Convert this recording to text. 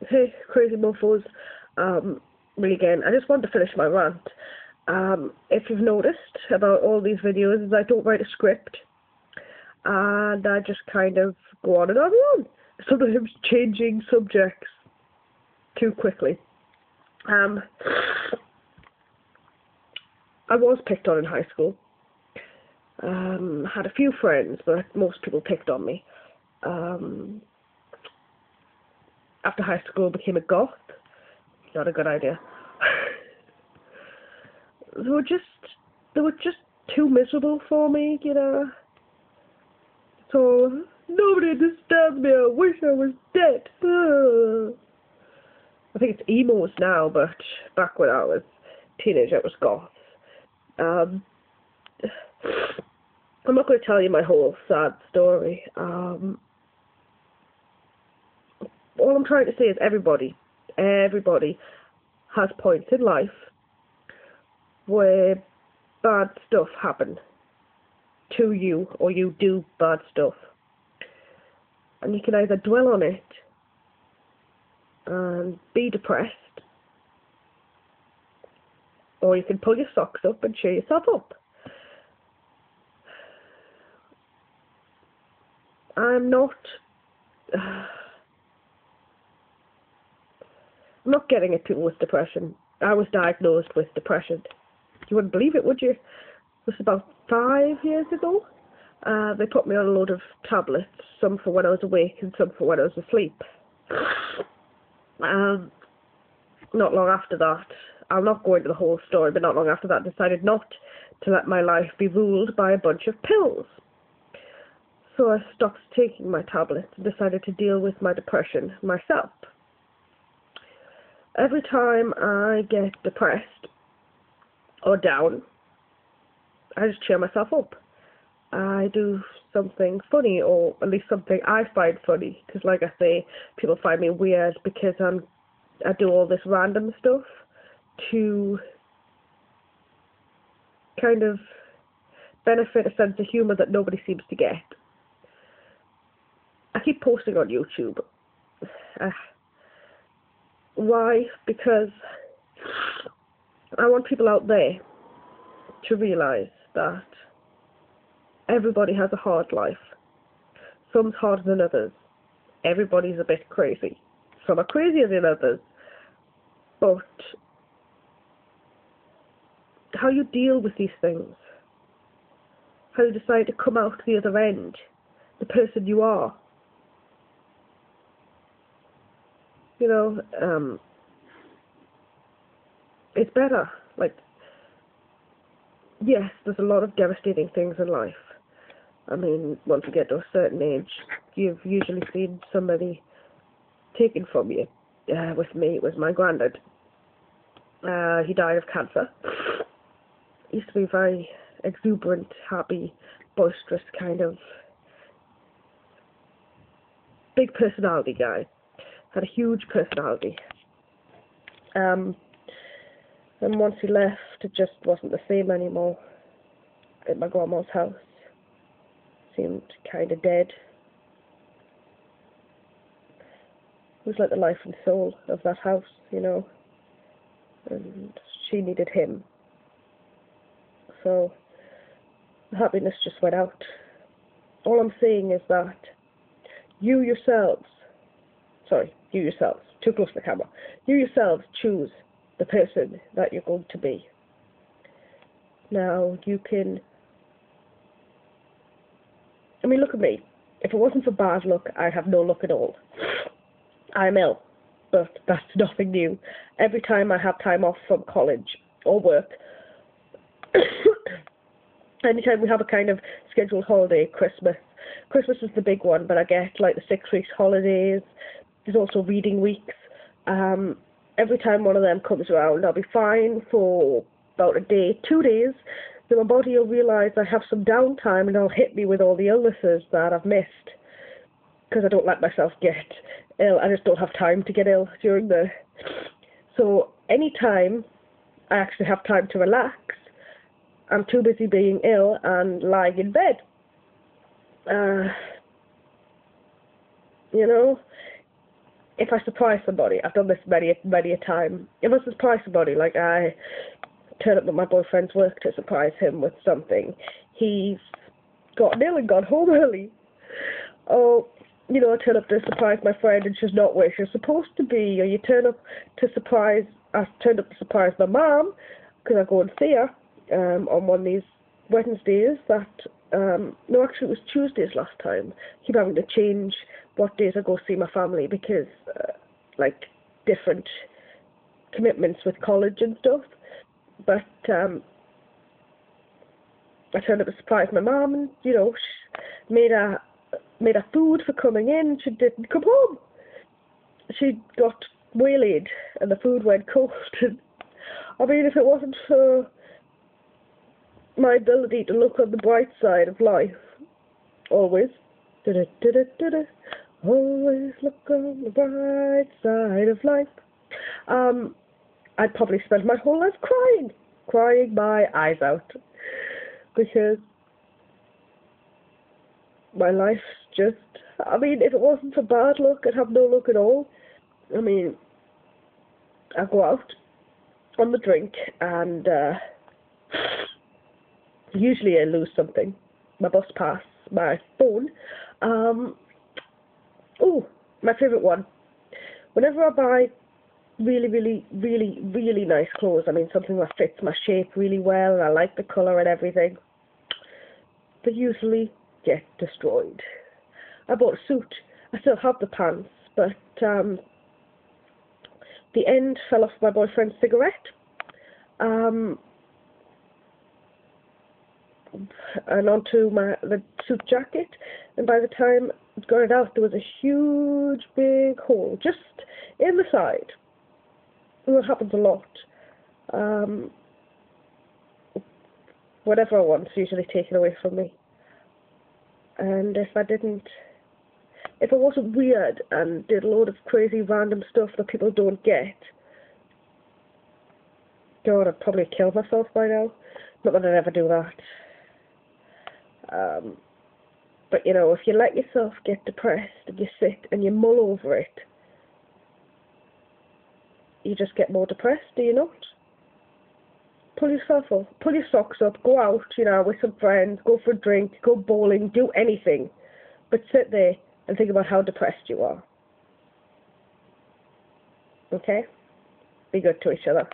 Hey, crazy muffles. Me again. I just wanted to finish my rant. If you've noticed about all these videos, is I don't write a script, and I just kind of go on and on, sometimes changing subjects too quickly. I was picked on in high school. Had a few friends, but most people picked on me. After high school, became a goth. Not a good idea. they were just they were just too miserable for me, you know. So nobody understands me. I wish I was dead. I think it's emos now, but back when I was a teenager, it was goth. Um, I'm not going to tell you my whole sad story. All I'm trying to say is everybody has points in life where bad stuff happen to you, or you do bad stuff. And you can either dwell on it and be depressed, or you can pull your socks up and cheer yourself up. I'm not getting at people with depression. I was diagnosed with depression. You wouldn't believe it, would you? It was about 5 years ago. They put me on a load of tablets, some for when I was awake and some for when I was asleep. Not long after that, I'll not go into the whole story, but not long after that, I decided not to let my life be ruled by a bunch of pills. So I stopped taking my tablets and decided to deal with my depression myself. Every time I get depressed or down, I just cheer myself up. I do something funny, or at least something I find funny, because like I say, people find me weird because I do all this random stuff to kind of benefit a sense of humour that nobody seems to get. I keep posting on YouTube. Why? Because I want people out there to realise that everybody has a hard life. Some's harder than others. Everybody's a bit crazy. Some are crazier than others. But how you deal with these things, how you decide to come out the other end, the person you are. You know, it's better. Like, yes, there's a lot of devastating things in life. I mean, once you get to a certain age, you've usually seen somebody taken from you. With me, it was my granddad. He died of cancer. He used to be a very exuberant, happy, boisterous kind of big personality guy. Had a huge personality. And once he left, it just wasn't the same anymore. At my grandma's house, seemed kind of dead. It was like the life and soul of that house, you know. And she needed him. So the happiness just went out. All I'm saying is that you yourselves, too close to the camera, you yourselves choose the person that you're going to be. Now, you can, I mean, look at me. If it wasn't for bad luck, I'd have no luck at all. I'm ill, but that's nothing new. Every time I have time off from college or work, anytime we have a kind of scheduled holiday, Christmas is the big one, but I get like the 6 weeks holidays. There's also reading weeks. Every time one of them comes around, I'll be fine for about a day, 2 days. Then my body will realise I have some downtime, and it'll hit me with all the illnesses that I've missed. Because I don't let myself get ill. I just don't have time to get ill during the... So any time I actually have time to relax, I'm too busy being ill and lying in bed. You know, if I surprise somebody, I've done this many a time. If I surprise somebody, like I turn up at my boyfriend's work to surprise him with something, he's gotten ill and gone home early. Or, you know, I turn up to surprise my friend and she's not where she's supposed to be. Or you turn up to surprise, I turned up to surprise my mum because I go and see her on one of these Wednesdays that, no, actually it was Tuesdays last time. I keep having to change what days I go see my family because, like, different commitments with college and stuff. But I turned up to surprise my mum and, you know, she made her food for coming in. She didn't come home. She got waylaid and the food went cold. And, I mean, if it wasn't for my ability to look on the bright side of life, always, always look on the bright side of life, I'd probably spend my whole life crying my eyes out, because my life's just, I mean, if it wasn't for bad luck, I'd have no luck at all. I mean, I go out on the drink and usually I lose something. My bus pass, my phone. My favourite one. Whenever I buy really nice clothes, I mean something that fits my shape really well and I like the colour and everything, they usually get destroyed. I bought a suit. I still have the pants, but the end fell off my boyfriend's cigarette. And onto the suit jacket, and by the time it got it out, there was a huge big hole just in the side. And that happens a lot. Whatever I want is usually taken away from me. And if I wasn't weird and did a load of crazy random stuff that people don't get, God, I'd probably kill myself by now. Not that I'd ever do that. But you know, if you let yourself get depressed and you sit and you mull over it, you just get more depressed, do you not? Pull yourself up, pull your socks up, go out, you know, with some friends, go for a drink, go bowling, do anything, but sit there and think about how depressed you are. Okay? Be good to each other.